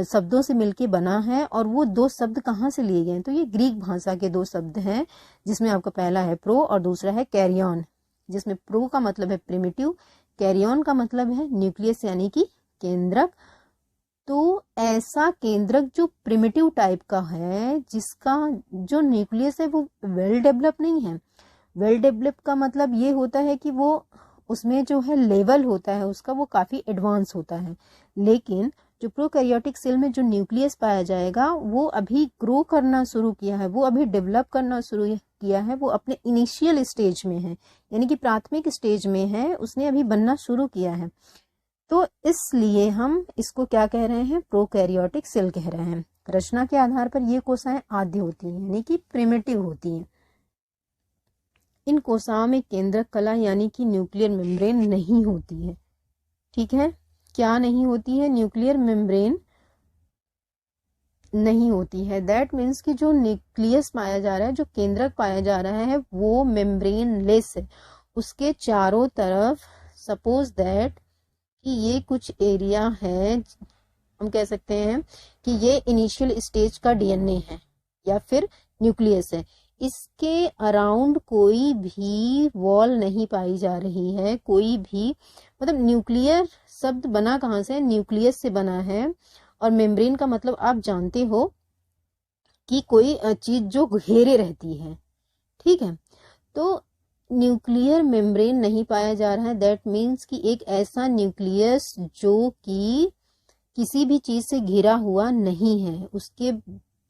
शब्दों से मिलके बना है, और वो दो शब्द कहाँ से लिए गए हैं। तो ये ग्रीक भाषा के दो शब्द हैं, जिसमें आपका पहला है प्रो और दूसरा है कैरियन। जिसमें प्रो का मतलब है प्रिमिटिव, कैरियन का मतलब है न्यूक्लियस यानी कि केंद्रक। तो ऐसा केंद्रक जो प्रिमिटिव टाइप का है, जिसका जो न्यूक्लियस है वो वेल डेवलप नहीं है। वेल डेवलप का मतलब ये होता है कि वो उसमें जो है लेवल होता है उसका वो काफ़ी एडवांस होता है। लेकिन जो प्रोकैरियोटिक सेल में जो न्यूक्लियस पाया जाएगा वो अभी ग्रो करना शुरू किया है, वो अभी डेवलप करना शुरू किया है, वो अपने इनिशियल स्टेज में है, यानी कि प्राथमिक स्टेज में है, उसने अभी बनना शुरू किया है। तो इसलिए हम इसको क्या कह रहे हैं, प्रोकैरियोटिक सेल कह रहे हैं। रचना के आधार पर ये कोशिकाएं आद्य होती हैं, यानी कि प्रिमिटिव होती हैं। इन कोशिकाओं में केंद्रक कला यानी कि न्यूक्लियर मेम्ब्रेन नहीं होती है। ठीक है, क्या नहीं होती है, न्यूक्लियर मेम्ब्रेन नहीं होती है। दैट मीन्स कि जो न्यूक्लियस पाया जा रहा है, जो केंद्रक पाया जा रहा है, वो मेम्ब्रेन लेस है। उसके चारों तरफ सपोज दैट कि ये कुछ एरिया है, हम कह सकते हैं कि ये इनिशियल स्टेज का डीएनए है या फिर न्यूक्लियस है। इसके अराउंड कोई भी वॉल नहीं पाई जा रही है, कोई भी, मतलब न्यूक्लियर शब्द बना कहाँ से, न्यूक्लियस से बना है। और मेम्ब्रेन का मतलब आप जानते हो कि कोई चीज जो घेरे रहती है। ठीक है, तो न्यूक्लियर मेम्ब्रेन नहीं पाया जा रहा है। दैट मीन्स कि एक ऐसा न्यूक्लियस जो कि किसी भी चीज से घिरा हुआ नहीं है, उसके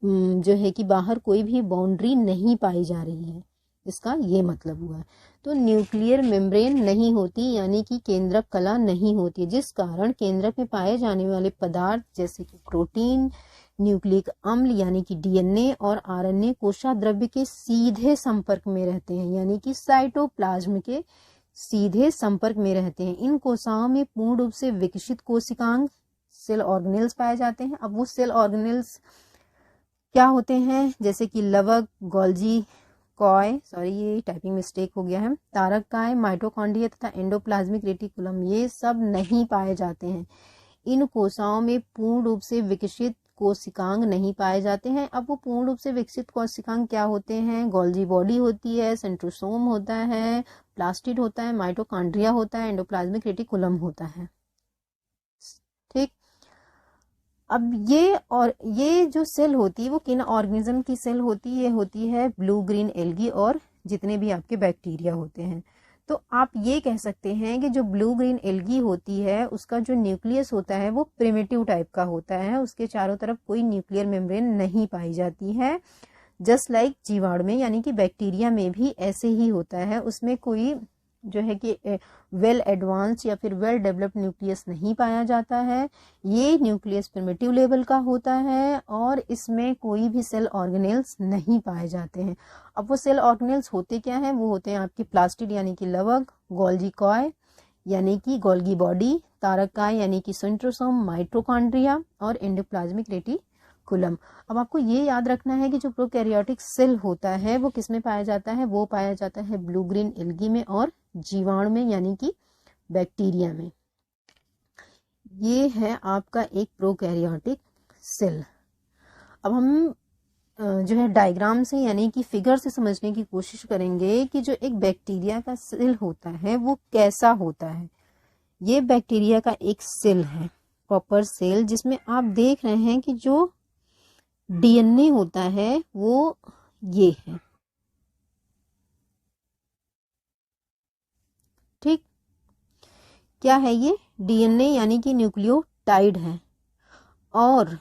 जो है कि बाहर कोई भी बाउंड्री नहीं पाई जा रही है, इसका ये मतलब हुआ। तो न्यूक्लियर मेम्ब्रेन नहीं होती, यानी कि केंद्रक कला नहीं होती, जिस कारण केंद्रक में पाए जाने वाले पदार्थ जैसे कि प्रोटीन, न्यूक्लिक अम्ल यानी कि डीएनए और आरएनए कोशिका द्रव्य के सीधे संपर्क में रहते हैं, यानी कि साइटोप्लाज्म के सीधे संपर्क में रहते हैं। इन कोशिकाओं में पूर्ण रूप से विकसित कोशिकांग सेल ऑर्गेनेल्स पाए जाते हैं। अब वो सेल ऑर्गेनेल्स क्या होते हैं, जैसे कि लवक, गोल्जी कॉय, सॉरी ये टाइपिंग मिस्टेक हो गया है, तारक काय, माइटोकॉन्ड्रिया तथा एंडोप्लाज्मिक रेटिकुलम, ये सब नहीं पाए जाते हैं। इन कोशिकाओं में पूर्ण रूप से विकसित कोशिकांग नहीं पाए जाते हैं। अब वो पूर्ण रूप से विकसित कोशिकांग क्या होते हैं, गोल्जी बॉडी होती है, सेंट्रोसोम होता है, प्लास्टिड होता है, माइटोकॉन्ड्रिया होता है, एंडोप्लाज्मिक रेटिकुलम होता है। ठीक, अब ये जो सेल होती है वो किन ऑर्गेनिज्म की सेल होती है, ये होती है ब्लू ग्रीन एल्गी और जितने भी आपके बैक्टीरिया होते हैं। तो आप ये कह सकते हैं कि जो ब्लू ग्रीन एल्गी होती है उसका जो न्यूक्लियस होता है वो प्रिमिटिव टाइप का होता है, उसके चारों तरफ कोई न्यूक्लियर मेम्ब्रेन नहीं पाई जाती है। जस्ट लाइक जीवाणु में, यानी कि बैक्टीरिया में भी ऐसे ही होता है, उसमें कोई जो है कि वेल एडवांस या फिर वेल डेवलप्ड न्यूक्लियस नहीं पाया जाता है। ये न्यूक्लियस प्रिमिटिव लेवल का होता है और इसमें कोई भी सेल ऑर्गेनेल्स नहीं पाए जाते हैं। अब वो सेल ऑर्गेनेल्स होते क्या हैं, वो होते हैं आपकी प्लास्टिड यानी कि लवक, गोल्जी कॉय यानी कि गोल्गी बॉडी, तारक काय यानी कि सेंट्रोसोम, माइटोकॉन्ड्रिया और एंडोप्लाज्मिक रेटिकुलम। अब आपको ये याद रखना है कि जो प्रोकैरियोटिक सेल होता है वो किसमें पाया जाता है, वो पाया जाता है ब्लू ग्रीन एल्गी में और जीवाणु में यानी कि बैक्टीरिया में। ये है आपका एक प्रोकैरियोटिक सेल। अब हम जो है डायग्राम से यानी कि फिगर से समझने की कोशिश करेंगे कि जो एक बैक्टीरिया का सेल होता है वो कैसा होता है। ये बैक्टीरिया का एक सेल है, प्रॉपर सेल, जिसमें आप देख रहे हैं कि जो डीएनए होता है वो ये है। ठीक, क्या है ये, डीएनए यानी कि न्यूक्लियोटाइड है और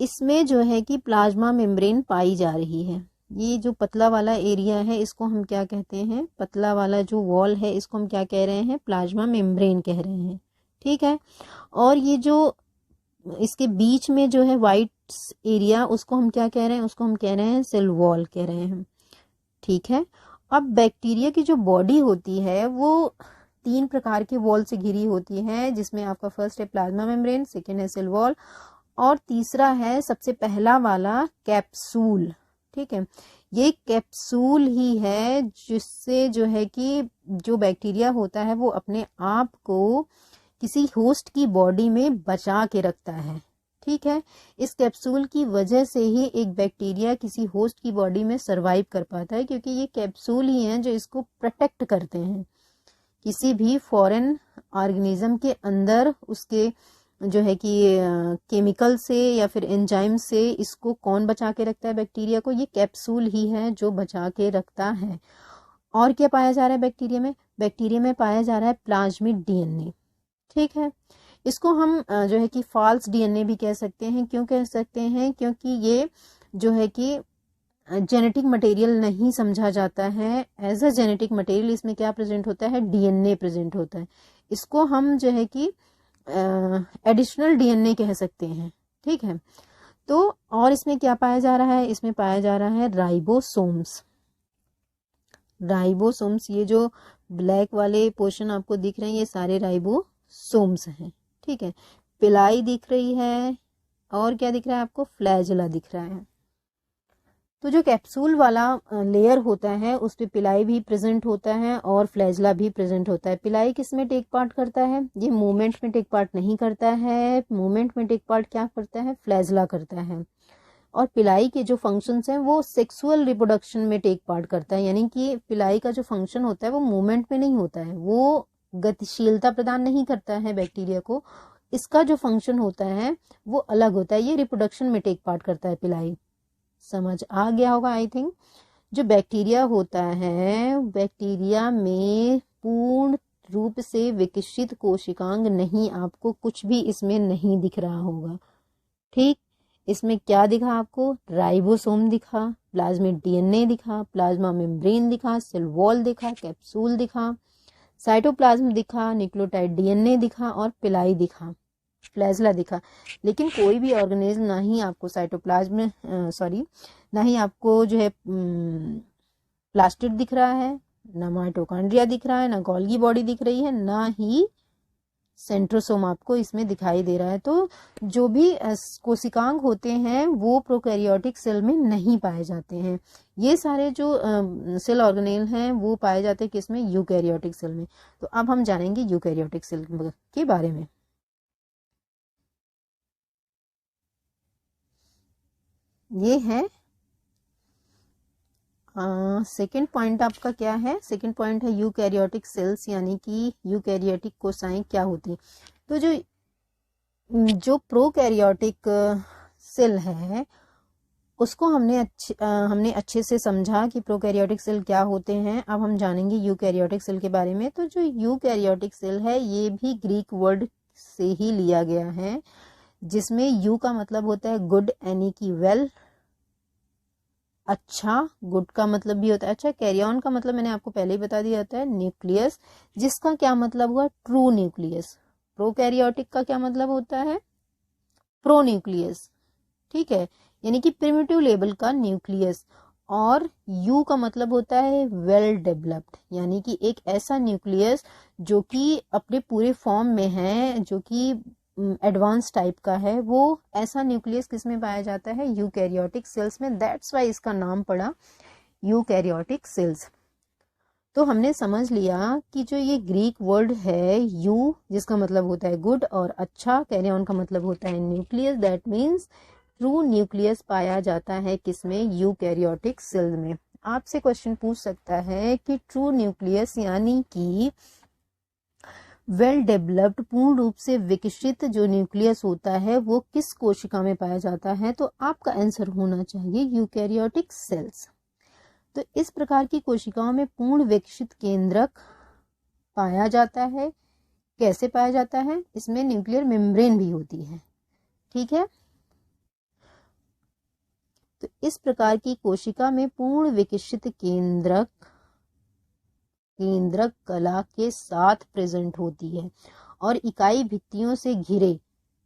इसमें जो है कि प्लाज्मा मेम्ब्रेन पाई जा रही है। ये जो पतला वाला एरिया है इसको हम क्या कहते हैं, पतला वाला जो वॉल है इसको हम क्या कह रहे हैं, प्लाज्मा मेम्ब्रेन कह रहे हैं। ठीक है, और ये जो इसके बीच में जो है वाइट एरिया उसको हम क्या कह रहे हैं, उसको हम कह रहे हैं सेल वॉल कह रहे हैं। ठीक है, अब बैक्टीरिया की जो बॉडी होती है वो 3 प्रकार के वॉल से घिरी होती है, जिसमें आपका फर्स्ट है प्लाज्मा मेम्ब्रेन, सेकेंड है सेल वॉल और तीसरा है सबसे पहला वाला कैप्सूल। ठीक है, ये कैप्सूल ही है जिससे जो है कि जो बैक्टीरिया होता है वो अपने आप को किसी होस्ट की बॉडी में बचा के रखता है। ठीक है, इस कैप्सूल की वजह से ही एक बैक्टीरिया किसी होस्ट की बॉडी में सरवाइव कर पाता है, क्योंकि ये कैप्सूल ही हैं जो इसको प्रोटेक्ट करते हैं किसी भी फॉरेन ऑर्गेनिज्म के अंदर उसके जो है कि केमिकल से या फिर एंजाइम से इसको कौन बचा के रखता है बैक्टीरिया को? ये कैप्सूल ही है जो बचा के रखता है। और क्या पाया जा रहा है बैक्टीरिया में? बैक्टीरिया में पाया जा रहा है प्लाज्मिड डीएनए। ठीक है, इसको हम जो है कि फॉल्स डीएनए भी कह सकते हैं। क्यों कह सकते हैं? क्योंकि ये जो है कि जेनेटिक मटेरियल नहीं समझा जाता है। एज अ जेनेटिक मटेरियल इसमें क्या प्रेजेंट होता है? डीएनए प्रेजेंट होता है। इसको हम जो है कि एडिशनल डीएनए कह सकते हैं। ठीक है, तो और इसमें क्या पाया जा रहा है? इसमें पाया जा रहा है राइबोसोम्स। राइबोसोम्स, ये जो ब्लैक वाले पोर्शन आपको दिख रहे हैं ये सारे राइबोसोम्स हैं। ठीक है, पिलाई दिख रही है और क्या दिख रहा है आपको? फ्लैजेला दिख रहा है। तो जो कैप्सूल वाला लेयर होता है उस पे पिलाई भी प्रेजेंट होता है और फ्लैजला भी प्रेजेंट होता है। पिलाई किस में टेक पार्ट करता है? ये मूवमेंट में टेक पार्ट नहीं करता है। मूवमेंट में टेक पार्ट क्या करता है? फ्लैजला करता है। और पिलाई के जो फंक्शंस हैं वो सेक्सुअल रिप्रोडक्शन में टेक पार्ट करता है। यानी कि पिलाई का जो फंक्शन होता है वो मूवमेंट में नहीं होता है, वो गतिशीलता प्रदान नहीं करता है बैक्टीरिया को। इसका जो फंक्शन होता है वो अलग होता है, ये रिप्रोडक्शन में टेक पार्ट करता है पिलाई। समझ आ गया होगा आई थिंक। जो बैक्टीरिया होता है, बैक्टीरिया में पूर्ण रूप से विकसित कोशिकांग नहीं, आपको कुछ भी इसमें नहीं दिख रहा होगा। ठीक, इसमें क्या दिखा आपको? राइबोसोम दिखा, प्लाज्मिड डीएनए दिखा, प्लाज्मा मेम्ब्रेन दिखा, सेल वॉल दिखा, कैप्सूल दिखा, साइटोप्लाज्म दिखा, न्यूक्लियोटाइड डीएनए दिखा और पिलाई दिखा, फ्लैजला दिखा। लेकिन कोई भी ऑर्गेनिज्म ना ही आपको साइटोप्लाज्म ना ही आपको जो है प्लास्टिड दिख रहा है, ना माइटोकॉन्ड्रिया दिख रहा है, ना गोल्गी बॉडी दिख रही है, ना ही सेंट्रोसोम आपको इसमें दिखाई दे रहा है। तो जो भी कोशिकांग होते हैं वो प्रोकैरियोटिक सेल में नहीं पाए जाते हैं। ये सारे जो सेल ऑर्गेनेल हैं वो पाए जाते हैं किसमें? यूकैरियोटिक सेल में। तो अब हम जानेंगे यूकैरियोटिक सेल के बारे में। ये है सेकेंड पॉइंट आपका क्या है? सेकेंड पॉइंट है यूकैरियोटिक सेल्स, यानी कि यूकैरियोटिक कोशिकाएं क्या होती। तो जो प्रोकैरियोटिक सेल है उसको हमने अच्छे से समझा कि प्रोकैरियोटिक सेल क्या होते हैं। अब हम जानेंगे यूकैरियोटिक सेल के बारे में। तो जो यूकैरियोटिक सेल है ये भी ग्रीक वर्ड से ही लिया गया है, जिसमें यू का मतलब होता है गुड, यानी कि वेल, अच्छा। गुड का मतलब भी होता है अच्छा। कैरियन का मतलब मैंने आपको पहले ही बता दिया होता है न्यूक्लियस, जिसका क्या मतलब हुआ? True nucleus. प्रोकैरियोटिक का क्या मतलब होता है? Pro nucleus. ठीक है, यानी कि प्रिमिटिव लेवल का न्यूक्लियस। और यू का मतलब होता है वेल डेवलप्ड, यानी कि एक ऐसा न्यूक्लियस जो कि अपने पूरे फॉर्म में है, जो कि एडवांस टाइप का है। वो ऐसा न्यूक्लियस किस में पाया जाता है? यूकैरियोटिक सेल्स में। दैट्स वाई इसका नाम पड़ा यूकैरियोटिक सेल्स। तो हमने समझ लिया कि जो ये ग्रीक वर्ड है यू, जिसका मतलब होता है गुड और अच्छा, कैरियन का मतलब होता है nucleus, that means true nucleus पाया जाता है किसमें? यूकैरियोटिक सेल में। आपसे क्वेश्चन पूछ सकता है कि ट्रू न्यूक्लियस यानी कि वेल डेवलप्ड, पूर्ण रूप से विकसित जो न्यूक्लियस होता है वो किस कोशिका में पाया जाता है? तो आपका आंसर होना चाहिए यूकैरियोटिक सेल्स। तो इस प्रकार की कोशिकाओं में पूर्ण विकसित केंद्रक पाया जाता है। कैसे पाया जाता है? इसमें न्यूक्लियर मेम्ब्रेन भी होती है। ठीक है, तो इस प्रकार की कोशिका में पूर्ण विकसित केंद्रक कला के साथ प्रेजेंट होती है और इकाई भित्तियों से घिरे,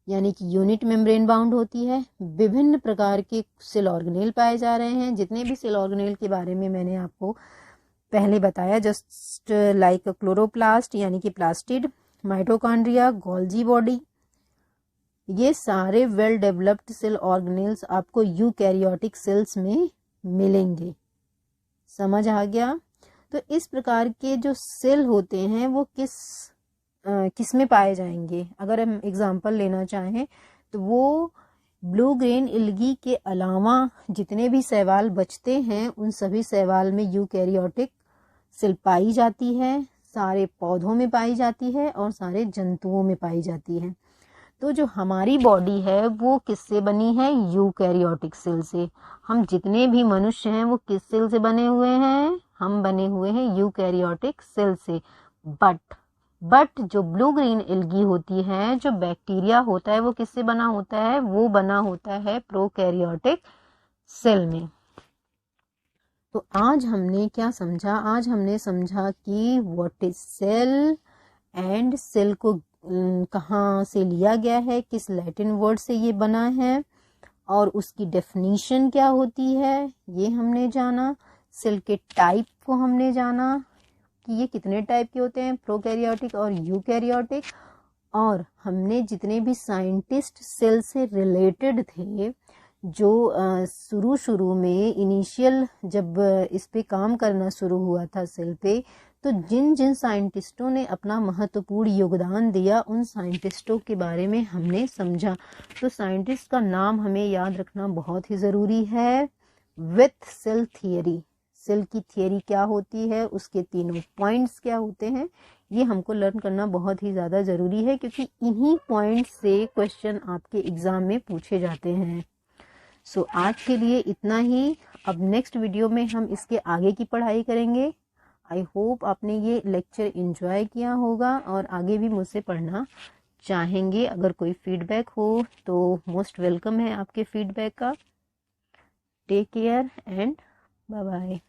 यानी कि यूनिट मेम्ब्रेन बाउंड होती है। विभिन्न प्रकार के सेल ऑर्गेनेल पाए जा रहे हैं। जितने भी सेल ऑर्गेनेल के बारे में मैंने आपको पहले बताया, जस्ट लाइक क्लोरोप्लास्ट यानी कि प्लास्टिड, माइटोकॉन्ड्रिया, गोल्जी बॉडी, ये सारे वेल डेवलप्ड सेल ऑर्गेनेल्स आपको यूकैरियोटिक सेल्स में मिलेंगे। समझ आ गया? तो इस प्रकार के जो सेल होते हैं वो किस में पाए जाएंगे? अगर हम एग्जांपल लेना चाहें तो वो ब्लू ग्रेन एल्गी के अलावा जितने भी शैवाल बचते हैं उन सभी शैवाल में यूकैरियोटिक सेल पाई जाती है। सारे पौधों में पाई जाती है और सारे जंतुओं में पाई जाती है। तो जो हमारी बॉडी है वो किससे बनी है? यूकैरियोटिक सेल से। हम जितने भी मनुष्य हैं वो किस सेल से बने हुए हैं? हम बने हुए हैं यूकैरियोटिक सेल से। बट जो ब्लू ग्रीन एल्गी होती है, जो बैक्टीरिया होता है, वो किससे बना होता है? वो बना होता है प्रोकैरियोटिक सेल में। तो आज हमने क्या समझा? आज हमने समझा कि what is cell and cell को कहाँ से लिया गया है, किस लैटिन वर्ड से ये बना है, और उसकी डेफिनीशन क्या होती है, ये हमने जाना। सेल के टाइप को हमने जाना कि ये कितने टाइप के होते हैं, प्रोकैरियोटिक और यूकैरियोटिक। और हमने जितने भी साइंटिस्ट सेल से रिलेटेड थे, जो शुरू में इनिशियल जब इस पे काम करना शुरू हुआ था सेल पे, तो जिन जिन साइंटिस्टों ने अपना महत्वपूर्ण योगदान दिया, उन साइंटिस्टों के बारे में हमने समझा। तो साइंटिस्ट का नाम हमें याद रखना बहुत ही ज़रूरी है। विथ सेल थियरी, सेल की थियरी क्या होती है, उसके तीनों पॉइंट्स क्या होते हैं, ये हमको लर्न करना बहुत ही ज़्यादा ज़रूरी है, क्योंकि इन्हीं पॉइंट्स से क्वेश्चन आपके एग्ज़ाम में पूछे जाते हैं। सो आज के लिए इतना ही। अब नेक्स्ट वीडियो में हम इसके आगे की पढ़ाई करेंगे। आई होप आपने ये लेक्चर एंजॉय किया होगा और आगे भी मुझसे पढ़ना चाहेंगे। अगर कोई फीडबैक हो तो मोस्ट वेलकम है आपके फीडबैक का। Take care and bye bye.